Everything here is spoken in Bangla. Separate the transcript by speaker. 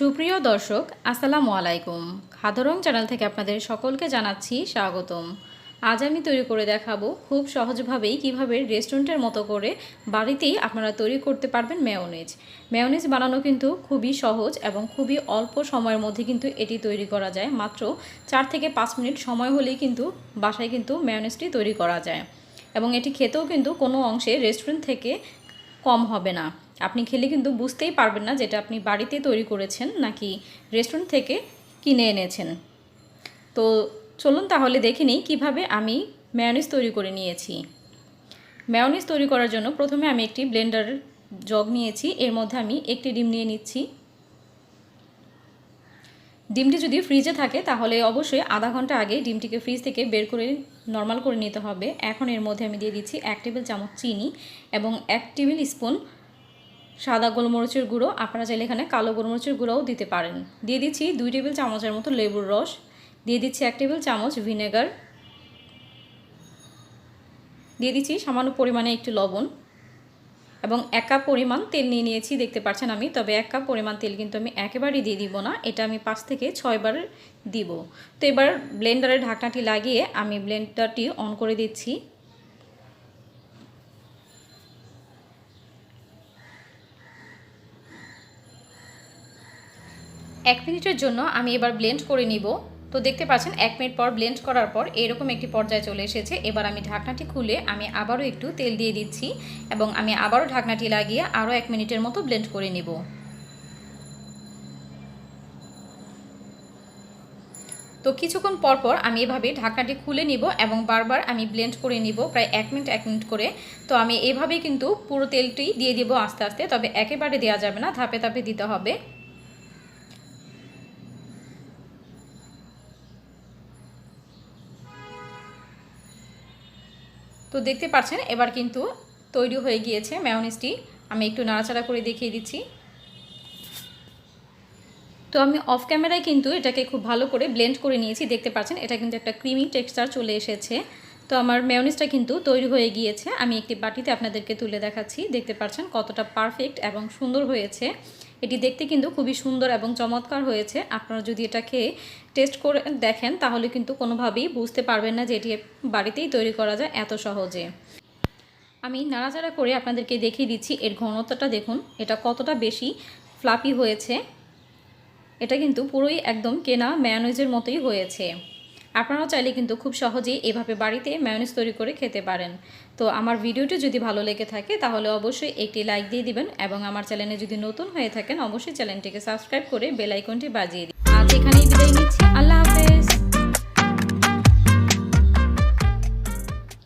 Speaker 1: সুপ্রিয় দর্শক আসসালামু আলাইকুম। খাদ্য রং চ্যানেল থেকে আপনাদের সকলকে জানাচ্ছি স্বাগতম। আজ আমি তৈরি করে দেখাবো খুব সহজভাবেই কিভাবে রেস্টুরেন্টের মতো করে বাড়িতেই আপনারা তৈরি করতে পারবেন মেয়োনেজ। মেয়োনেজ বানানো কিন্তু খুবই সহজ এবং খুবই অল্প সময়ের মধ্যে কিন্তু এটি তৈরি করা যায়। মাত্র 4 থেকে 5 মিনিট সময় হলেই কিন্তু বাসায় কিন্তু মেয়োনেজটি তৈরি করা যায় এবং এটি খেতেও কিন্তু কোনো অংশে রেস্টুরেন্ট থেকে কম হবে না। আপনি খেলে কিন্তু বুঝতেই পারবেন না যেটা আপনি বাড়িতে তৈরি করেছেন নাকি রেস্টুরেন্ট থেকে কিনে এনেছেন। তো চলুন তাহলে দেখে নিই কীভাবে আমি মেয়োনিজ তৈরি করে নিয়েছি। মেয়োনিজ তৈরি করার জন্য প্রথমে আমি একটি ব্লেন্ডার জগ নিয়েছি, এর মধ্যে আমি একটি ডিম নিয়ে নিচ্ছি। ডিমটি যদি ফ্রিজে থাকে তাহলে অবশ্যই আধা ঘন্টা আগে ডিমটিকে ফ্রিজ থেকে বের করে নর্মাল করে নিতে হবে। এখন এর মধ্যে আমি দিয়ে দিচ্ছি 1 টেবিল চামচ চিনি এবং 1 টেবিল স্পুন সাদা গোলমরিচের গুঁড়ো। আপনারা চাইলে এখানে কালো গোলমরিচের গুঁড়োও দিতে পারেন। দিয়ে দিচ্ছি 2 টেবিল চামচের মতো লেবুর রস, দিয়ে দিচ্ছি 1 টেবিল চামচ ভিনেগার, দিয়ে দিচ্ছি সামান্য পরিমাণে একটু লবণ এবং 1 কাপ পরিমাণ তেল নিয়ে নিয়েছি, দেখতে পাচ্ছেন আমি। তবে 1 কাপ পরিমাণ তেল কিন্তু আমি একেবারেই দিয়ে দিব না, এটা আমি 5 থেকে 6 বার দিব। তো এবার ব্লেন্ডারের ঢাকনাটি লাগিয়ে আমি ব্লেন্ডারটি অন করে দিচ্ছি। এক মিনিটের জন্য আমি এবার ব্লেন্ড করে নিব। তো দেখতে পাচ্ছেন 1 মিনিট পর ব্লেন্ড করার পর এরকম একটি পর্যায়ে চলে এসেছে। এবার আমি ঢাকনাটি খুলে আমি আবারও একটু তেল দিয়ে দিচ্ছি এবং আমি আবারও ঢাকনাটি লাগিয়ে আরও 1 মিনিটের মতো ব্লেন্ড করে নিব। তো কিছুক্ষণ পর আমি এভাবে ঢাকনাটি খুলে নিব এবং বারবার আমি ব্লেন্ড করে নিব প্রায় 1 মিনিট করে। তো আমি এভাবেই কিন্তু পুরো তেলটি দিয়ে দিব আস্তে আস্তে, তবে একেবারে দেওয়া যাবে না, ধাপে ধাপে দিতে হবে। তো দেখতে পাচ্ছেন এবার কিন্তু তৈরি হয়ে গিয়েছে মেয়োনিজটি। আমি একটু নাড়াচাড়া করে দেখিয়ে দিচ্ছি। তো আমি অফ ক্যামেরায় কিন্তু এটাকে খুব ভালো করে ব্লেন্ড করে নিয়েছি, দেখতে পাচ্ছেন এটা কিন্তু একটা ক্রিমি টেক্সচার চলে এসেছে। তো আমার মেয়োনিজটা কিন্তু তৈরি হয়ে গিয়েছে। আমি একটি বাটিতে আপনাদেরকে তুলে দেখাচ্ছি, দেখতে পাচ্ছেন কতটা পারফেক্ট এবং সুন্দর হয়েছে। এটি দেখতে কিন্তু খুবই সুন্দর এবং চমৎকার হয়েছে। আপনারা যদি এটা খেয়ে টেস্ট করে দেখেন তাহলে কিন্তু কোনোভাবেই বুঝতে পারবেন না যে এটি বাড়িতেই তৈরি করা যায় এত সহজে। আমি নাড়াচাড়া করে আপনাদেরকে দেখিয়ে দিচ্ছি এর ঘনত্বটা দেখুন, এটা কতটা বেশি ফ্লাপি হয়েছে। এটা কিন্তু পুরোই একদম কেনা মেয়োনিজের মতোই হয়েছে। আপনারাও চাইলে কিন্তু খুব সহজেই এভাবে বাড়িতে মেয়োনিজ তৈরি করে খেতে পারেন। তো আমার ভিডিওটি যদি ভালো লেগে থাকে তাহলে অবশ্যই একটি লাইক দিয়ে দিবেন এবং আমার চ্যানেলে যদি নতুন হয়ে থাকেন অবশ্যই চ্যানেলটিকে সাবস্ক্রাইব করে বেল আইকনটি বাজিয়ে দিন। আজ এখানেই বিদায় নিচ্ছি। আল্লাহ।